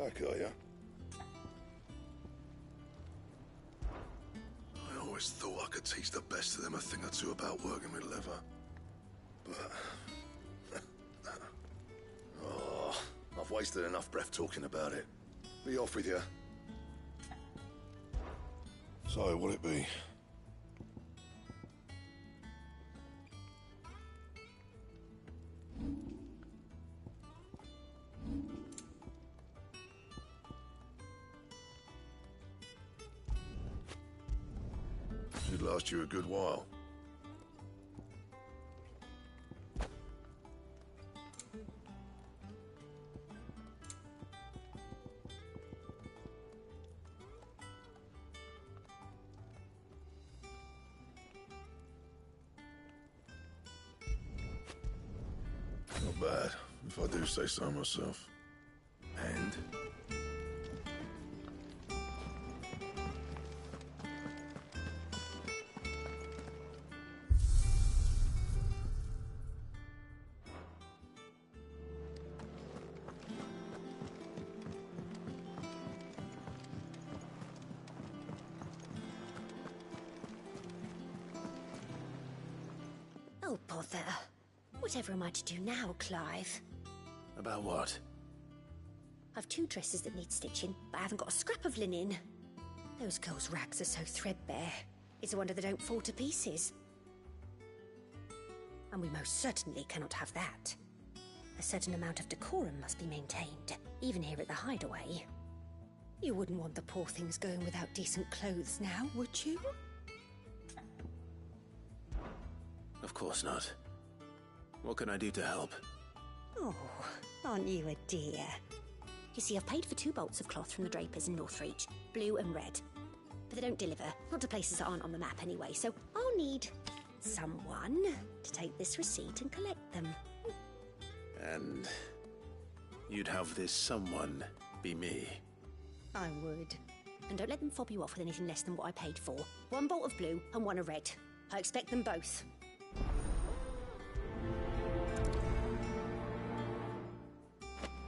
Back, are you? I always thought I could teach the best of them a thing or two about working with leather. But... oh, I've wasted enough breath talking about it. Be off with you. So, what'll it be? Should last you a good while. Not bad, if I do say so myself. And? Oh, bother. Whatever am I to do now, Clive? About what? I've 2 dresses that need stitching, but I haven't got a scrap of linen. Those girls' rags are so threadbare. It's a wonder they don't fall to pieces. And we most certainly cannot have that. A certain amount of decorum must be maintained, even here at the Hideaway. You wouldn't want the poor things going without decent clothes now, would you? Of course not. What can I do to help? Oh, aren't you a dear? You see, I've paid for 2 bolts of cloth from the drapers in Northreach, blue and red. But they don't deliver, not to places that aren't on the map anyway, so I'll need someone to take this receipt and collect them. And you'd have this someone be me. I would. And don't let them fob you off with anything less than what I paid for. 1 bolt of blue and 1 of red. I expect them both.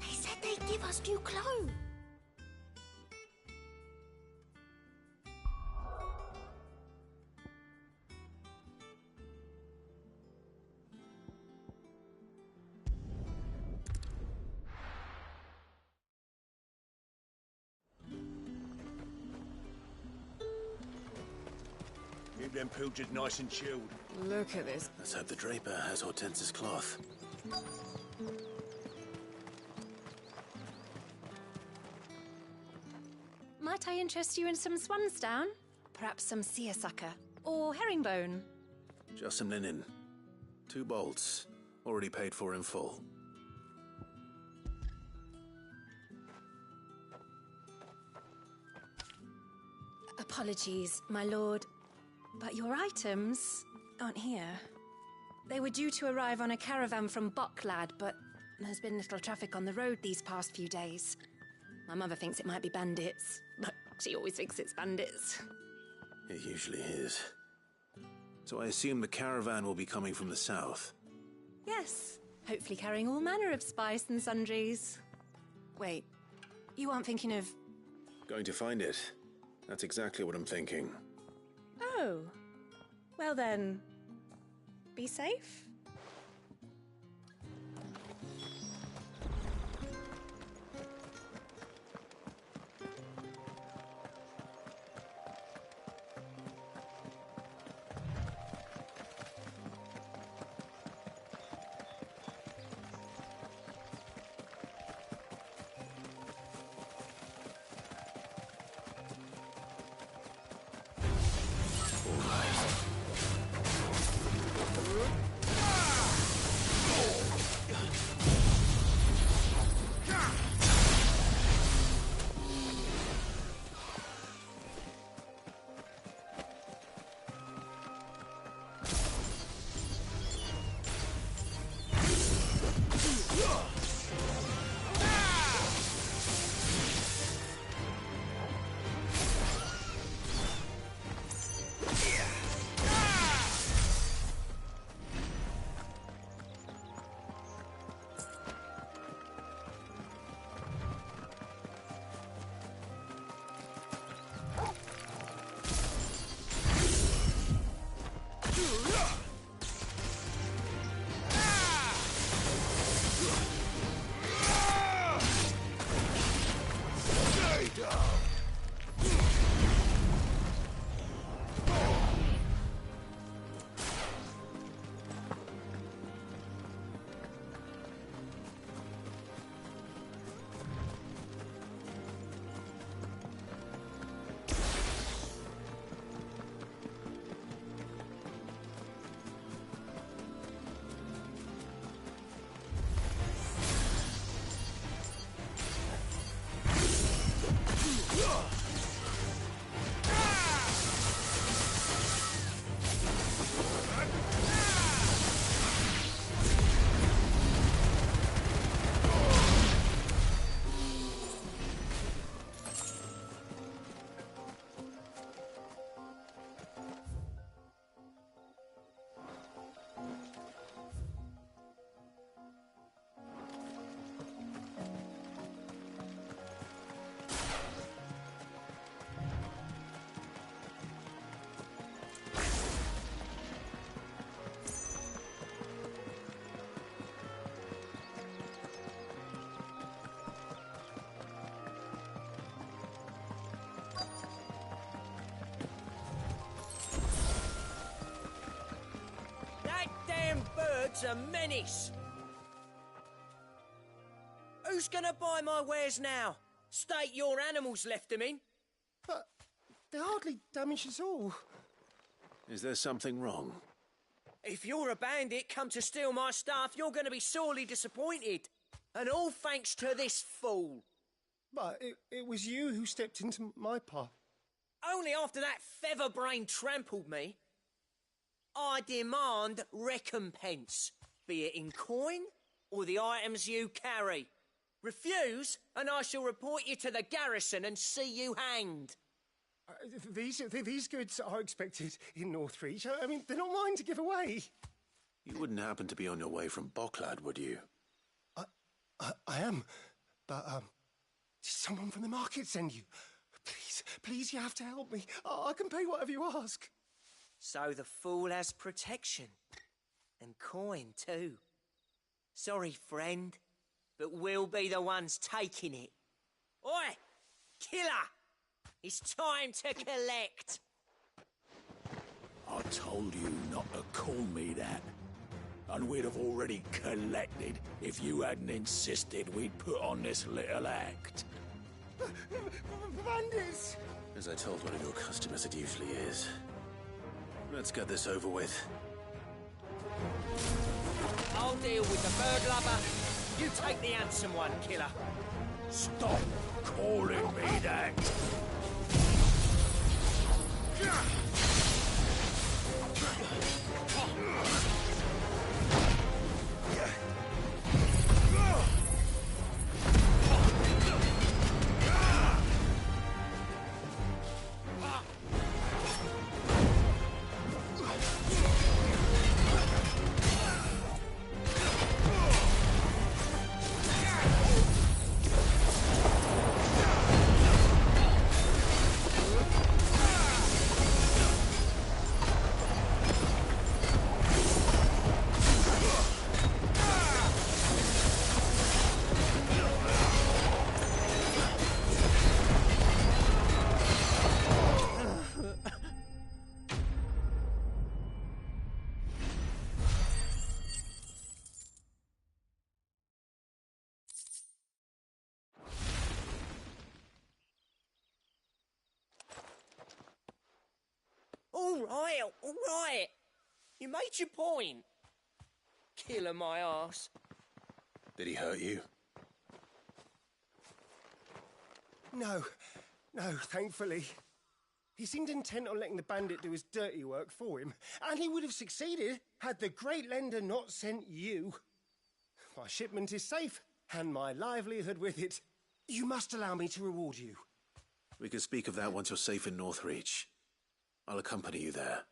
They said they'd give us new clothes. Keep them pilchers nice and chilled. Look at this. Let's hope the draper has Hortense's cloth. Might I interest you in some swansdown? Perhaps some seersucker? Or herringbone? Just some linen. 2 bolts. Already paid for in full. Apologies, my lord, but your items aren't here. They were due to arrive on a caravan from Bocklad, but there's been little traffic on the road these past few days. My mother thinks it might be bandits, but she always thinks it's bandits. It usually is. So I assume the caravan will be coming from the south. Yes, hopefully carrying all manner of spice and sundries. Wait, you aren't thinking of... Going to find it. That's exactly what I'm thinking. Oh, well then, be safe. Bird's a menace. Who's gonna buy my wares now? State your animals left them in. But they hardly damage us all. Is there something wrong? If you're a bandit come to steal my stuff, you're going to be sorely disappointed. And all thanks to this fool. But it was you who stepped into my path. Only after that feather-brain trampled me. I demand recompense, be it in coin or the items you carry. Refuse, and I shall report you to the garrison and see you hanged. These goods are expected in Northreach. I mean, they're not mine to give away. You wouldn't happen to be on your way from Bocklad, would you? I am, but did someone from the market send you? Please, you have to help me. I can pay whatever you ask. So the fool has protection. And coin, too. Sorry, friend, but we'll be the ones taking it. Oi! Killer! It's time to collect. I told you not to call me that. And we'd have already collected if you hadn't insisted we'd put on this little act. Bandits! As I told one of your customers, it usually is. Let's get this over with. I'll deal with the bird lover. You take the handsome one, killer. Stop calling me that. All right. You made your point. Killer my arse. Did he hurt you? No, thankfully. He seemed intent on letting the bandit do his dirty work for him, and he would have succeeded had the great lender not sent you. My shipment is safe, and my livelihood with it. You must allow me to reward you. We can speak of that once you're safe in Northreach. I'll accompany you there.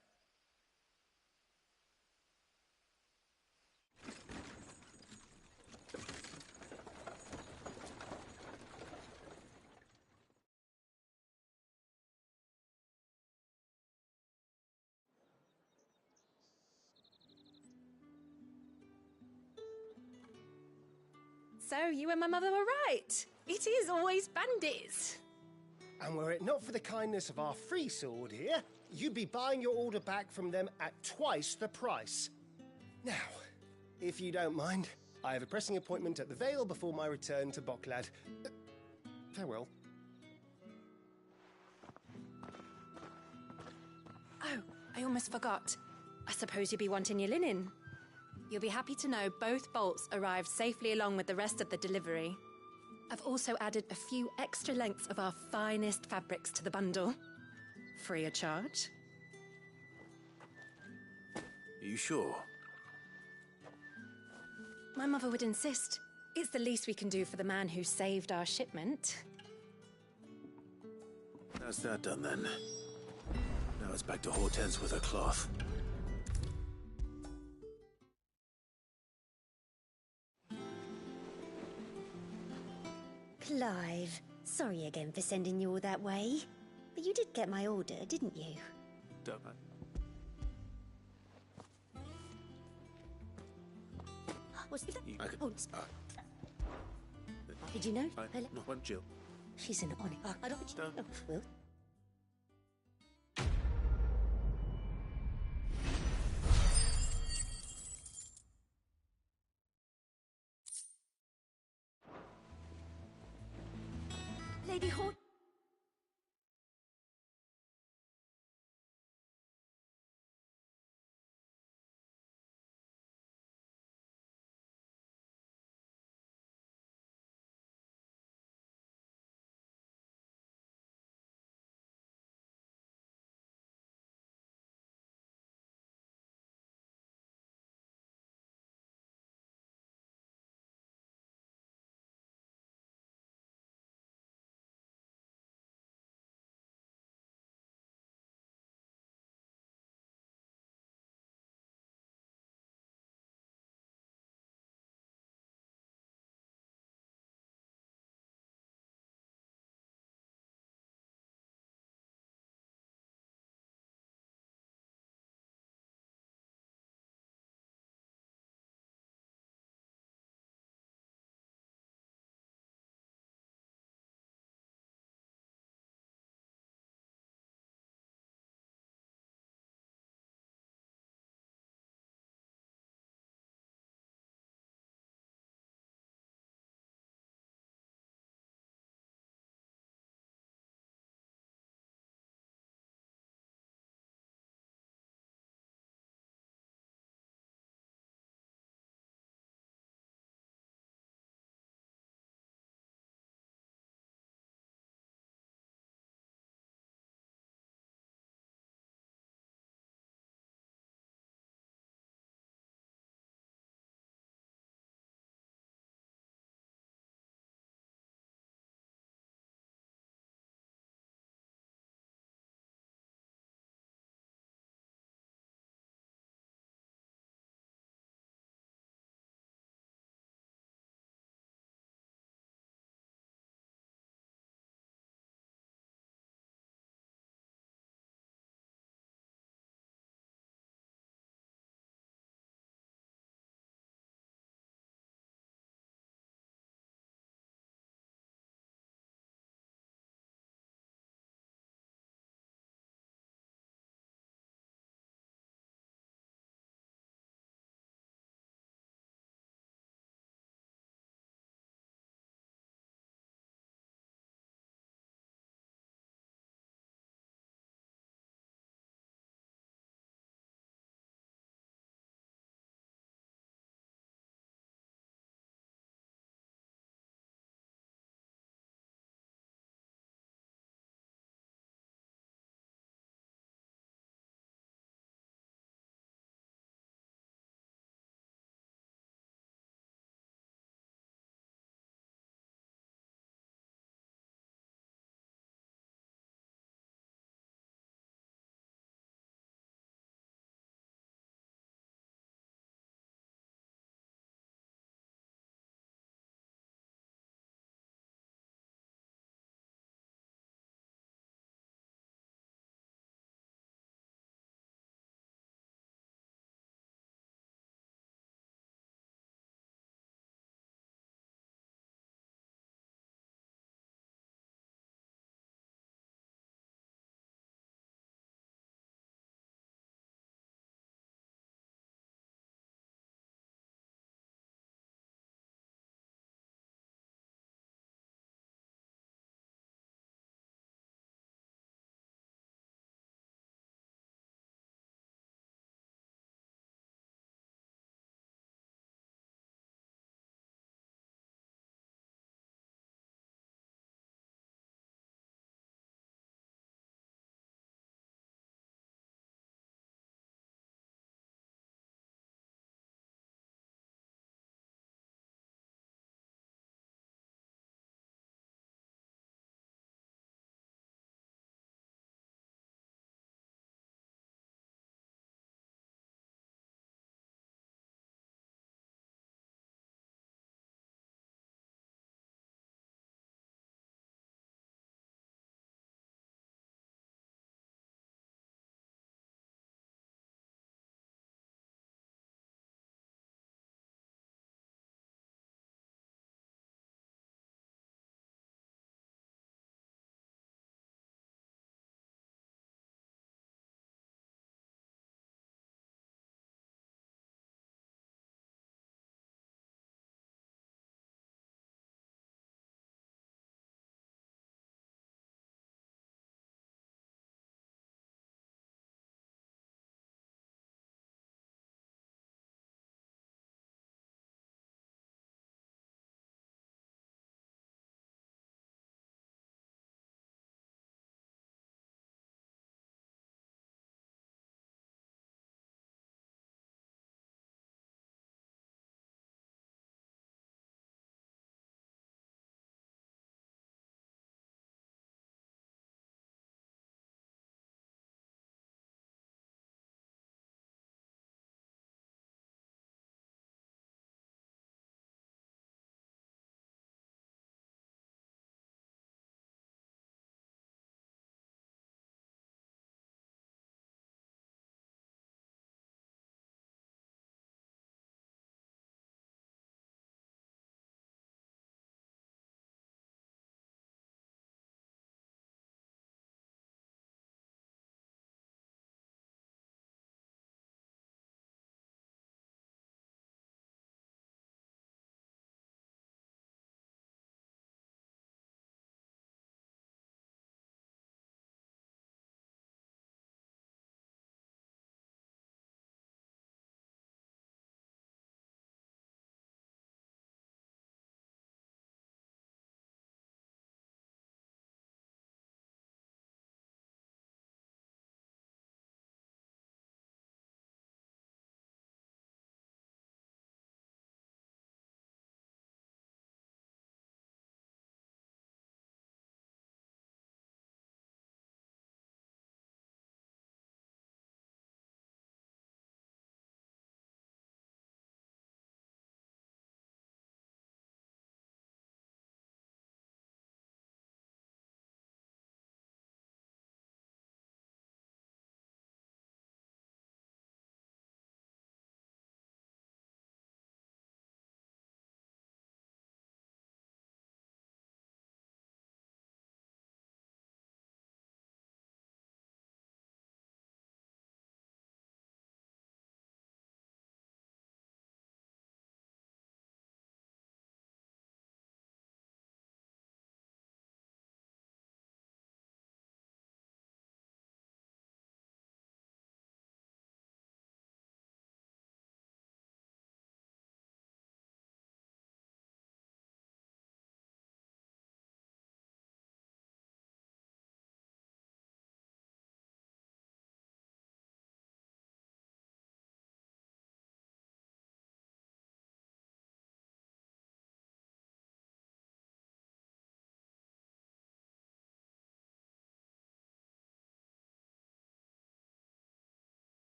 So you and my mother were right. It is always bandits. And were it not for the kindness of our free sword here, you'd be buying your order back from them at twice the price. Now, if you don't mind, I have a pressing appointment at the Vale before my return to Bocklad. Farewell. Oh, I almost forgot. I suppose you'll be wanting your linen. You'll be happy to know both bolts arrived safely along with the rest of the delivery. I've also added a few extra lengths of our finest fabrics to the bundle. Free of charge. Are you sure? My mother would insist. It's the least we can do for the man who saved our shipment. That's that done then. Now it's back to Hortense with her cloth. Clive, sorry again for sending you all that way. But you did get my order, didn't you? Don't I? What's that? I- Oh, did you know? No, I'm Jill. She's in on it. I don't... Don't. Oh, well... Lady Hort...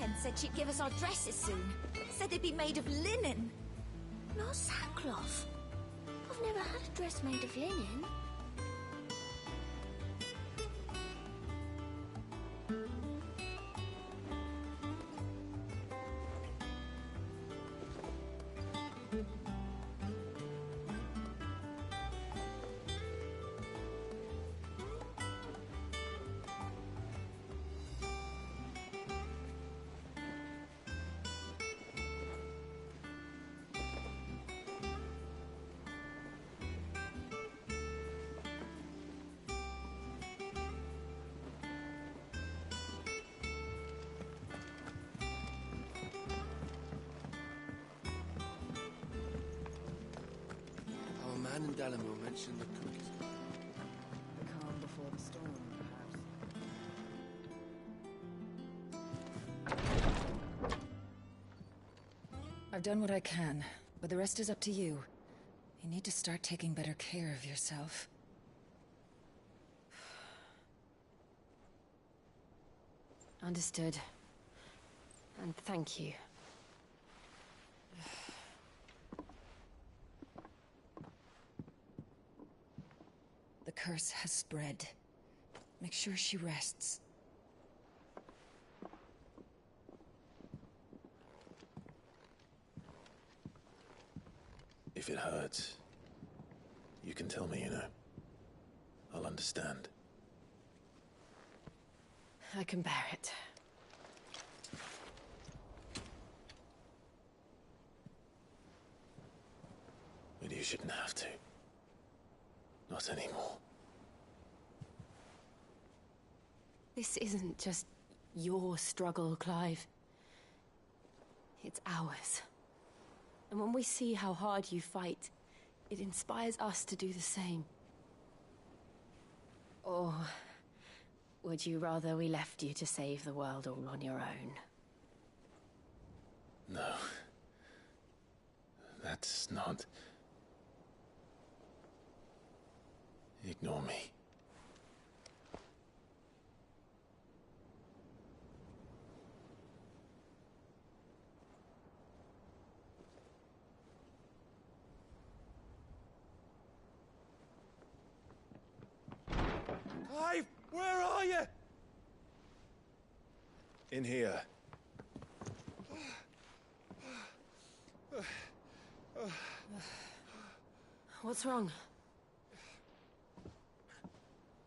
Ken said she'd give us our dresses soon. Said they'd be made of linen. Not sackcloth. I've never had a dress made of linen. Man and Delamo mentioned the cookies. The calm before the storm, perhaps. I've done what I can, but the rest is up to you. You need to start taking better care of yourself. Understood. And thank you. The curse has spread. Make sure she rests. If it hurts, you can tell me, you know. I'll understand. I can bear it. But you shouldn't have to. Not anymore. This isn't just your struggle, Clive. It's ours. And when we see how hard you fight, it inspires us to do the same. Or would you rather we left you to save the world all on your own? No. That's not... Ignore me. Clive, where are you? In here. What's wrong?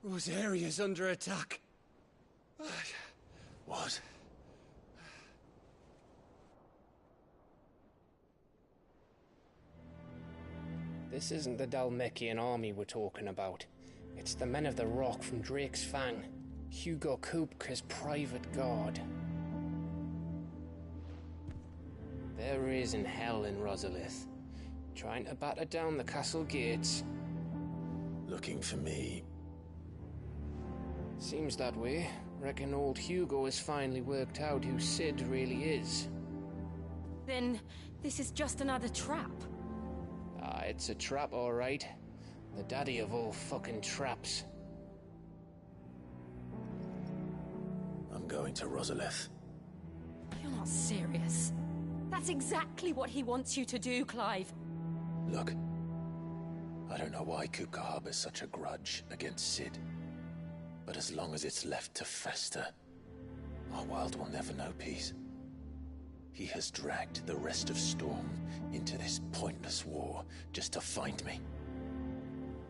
Rosaria's under attack. What? This isn't the Dalmekian army we're talking about. It's the men of the Rock from Drake's Fang. Hugo Kupka's private guard. There is in hell in Rosalith, trying to batter down the castle gates. Looking for me. Seems that way. Reckon old Hugo has finally worked out who Sid really is. Then this is just another trap. Ah, it's a trap, all right. The daddy of all fucking traps. I'm going to Rosalith. You're not serious. That's exactly what he wants you to do, Clive. Look, I don't know why Kupka harbors such a grudge against Sid. But as long as it's left to fester, our world will never know peace. He has dragged the rest of Storm into this pointless war just to find me.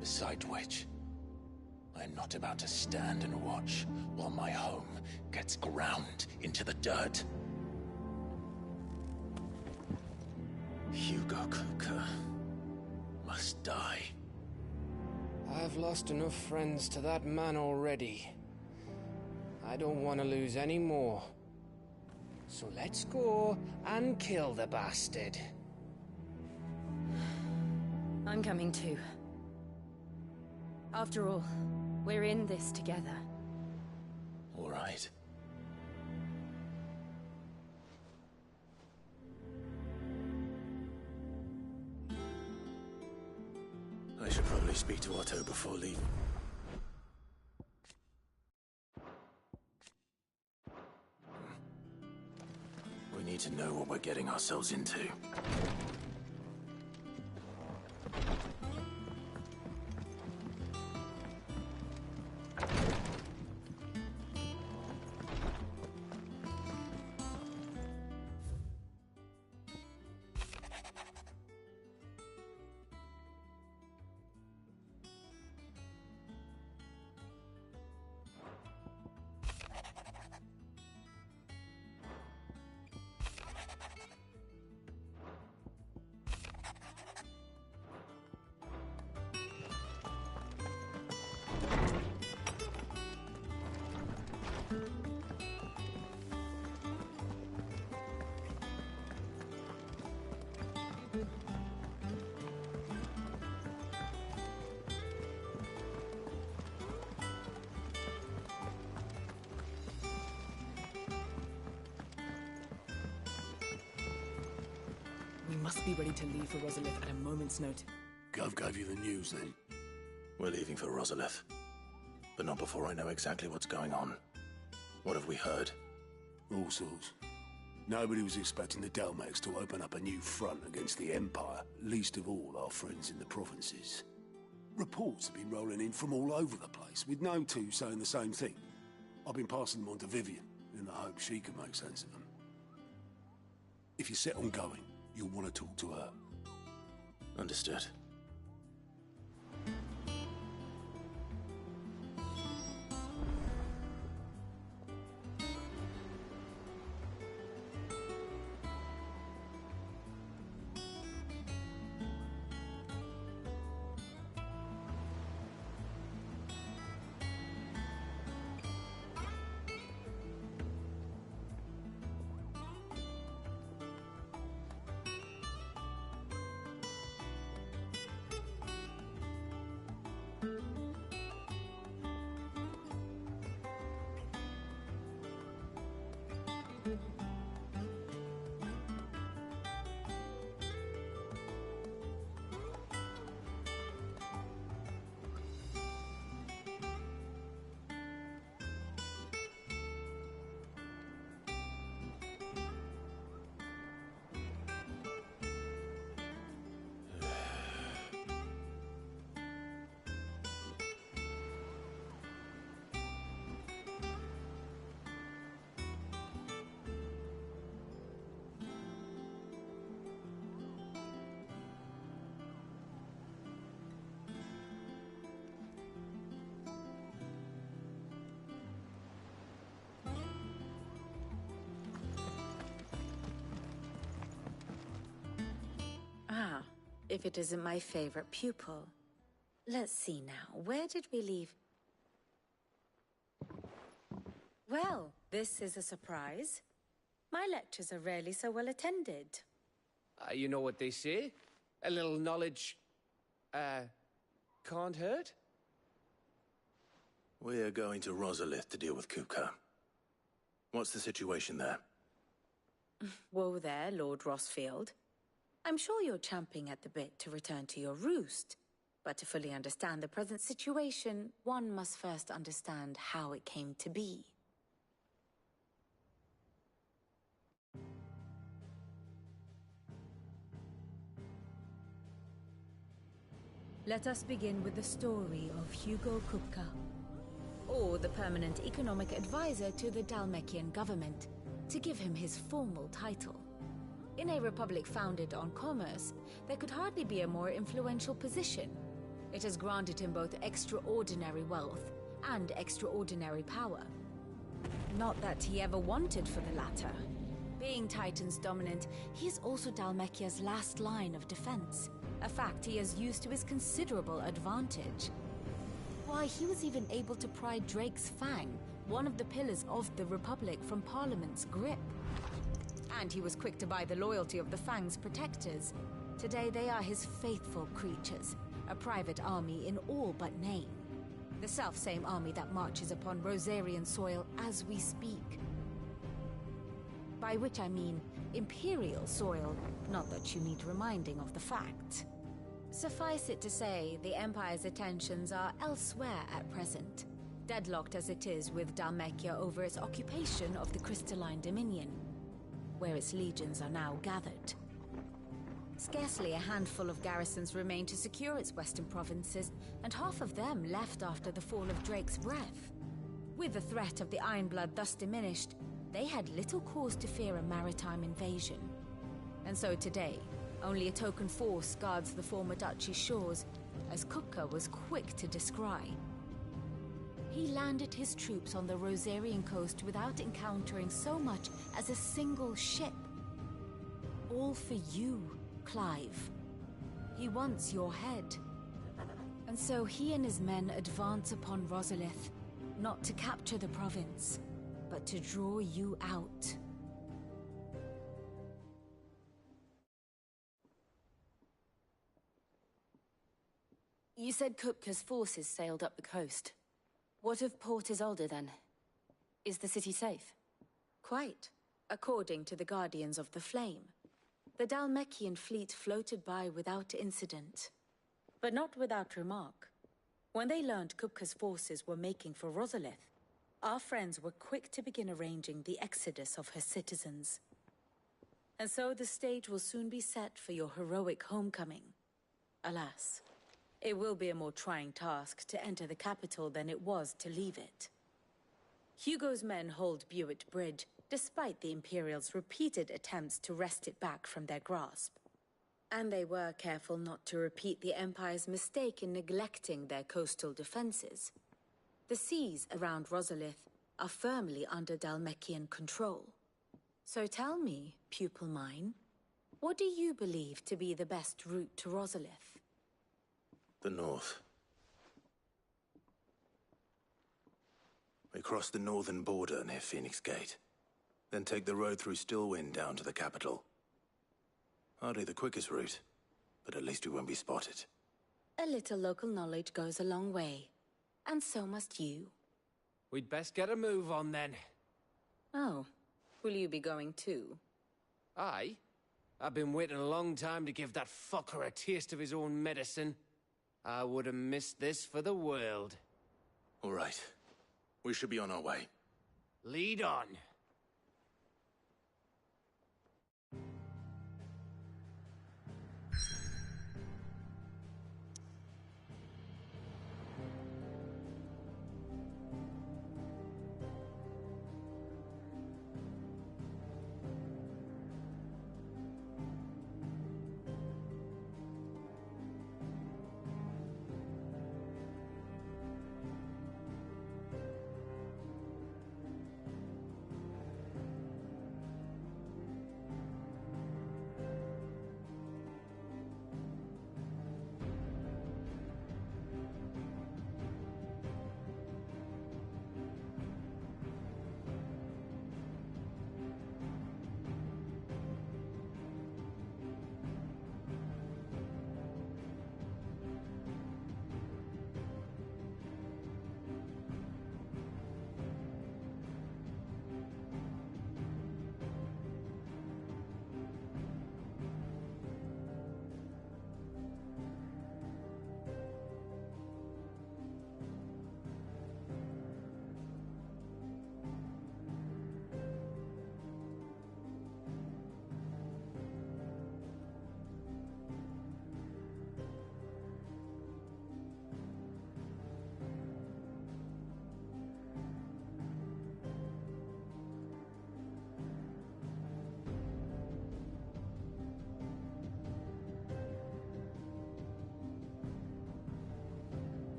Besides which, I am not about to stand and watch while my home gets ground into the dirt. Hugo Kupka must die. I've lost enough friends to that man already. I don't want to lose any more. So let's go and kill the bastard. I'm coming too. After all, we're in this together. All right. I should probably speak to Otto before leaving. need to know what we're getting ourselves into. We must be ready to leave for Rosalith at a moment's notice. Gov gave you the news, then? We're leaving for Rosalith. But not before I know exactly what's going on. What have we heard? All sorts. Nobody was expecting the Dalmex to open up a new front against the Empire, least of all our friends in the provinces. Reports have been rolling in from all over the place, with no two saying the same thing. I've been passing them on to Vivian, in the hope she can make sense of them. If you're set on going, you'll want to talk to her. Understood. Ah, if it isn't my favorite pupil. Let's see now, where did we leave? Well, this is a surprise. My lectures are rarely so well attended. You know what they say? A little knowledge, can't hurt? We're going to Rosalith to deal with Kupka. What's the situation there? Whoa there, Lord Rossfield. I'm sure you're champing at the bit to return to your roost. But to fully understand the present situation, one must first understand how it came to be. Let us begin with the story of Hugo Kupka, or the permanent economic advisor to the Dalmekian government, to give him his formal title. In a republic founded on commerce, there could hardly be a more influential position. It has granted him both extraordinary wealth and extraordinary power. Not that he ever wanted for the latter. Being Titan's dominant, he is also Dalmekia's last line of defense, a fact he has used to his considerable advantage. Why, he was even able to pry Drake's Fang, one of the pillars of the Republic, from Parliament's grip. And he was quick to buy the loyalty of the Fang's protectors. Today they are his faithful creatures, a private army in all but name. The self-same army that marches upon Rosarian soil as we speak. By which I mean Imperial soil, not that you need reminding of the fact. Suffice it to say, the Empire's attentions are elsewhere at present, deadlocked as it is with Dalmekia over its occupation of the Crystalline Dominion. where its legions are now gathered. Scarcely a handful of garrisons remain to secure its western provinces, and half of them left after the fall of Drake's breath. With the threat of the Ironblood thus diminished, they had little cause to fear a maritime invasion. And so today, only a token force guards the former duchy's shores, as Kupka was quick to descry. He landed his troops on the Rosarian coast without encountering so much as a single ship. All for you, Clive. He wants your head. And so he and his men advance upon Rosalith, not to capture the province, but to draw you out. You said Kupka's forces sailed up the coast. What of Port Isolde, then? Is the city safe? Quite, according to the Guardians of the Flame. The Dhalmekian fleet floated by without incident. But not without remark. When they learned Kupka's forces were making for Rosalith, our friends were quick to begin arranging the exodus of her citizens. And so the stage will soon be set for your heroic homecoming. Alas, it will be a more trying task to enter the capital than it was to leave it. Hugo's men hold Buet Bridge, despite the Imperials' repeated attempts to wrest it back from their grasp. And they were careful not to repeat the Empire's mistake in neglecting their coastal defenses. The seas around Rosalith are firmly under Dhalmekian control. So tell me, pupil mine, what do you believe to be the best route to Rosalith? The north. We cross the northern border near Phoenix Gate, then take the road through Stillwind down to the capital. Hardly the quickest route, but at least we won't be spotted. A little local knowledge goes a long way, and so must you. We'd best get a move on then. Oh, will you be going too? Aye. I've been waiting a long time to give that fucker a taste of his own medicine. I would have missed this for the world. All right. We should be on our way. Lead on.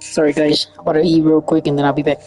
Sorry guys, I'm about to eat real quick and then I'll be back.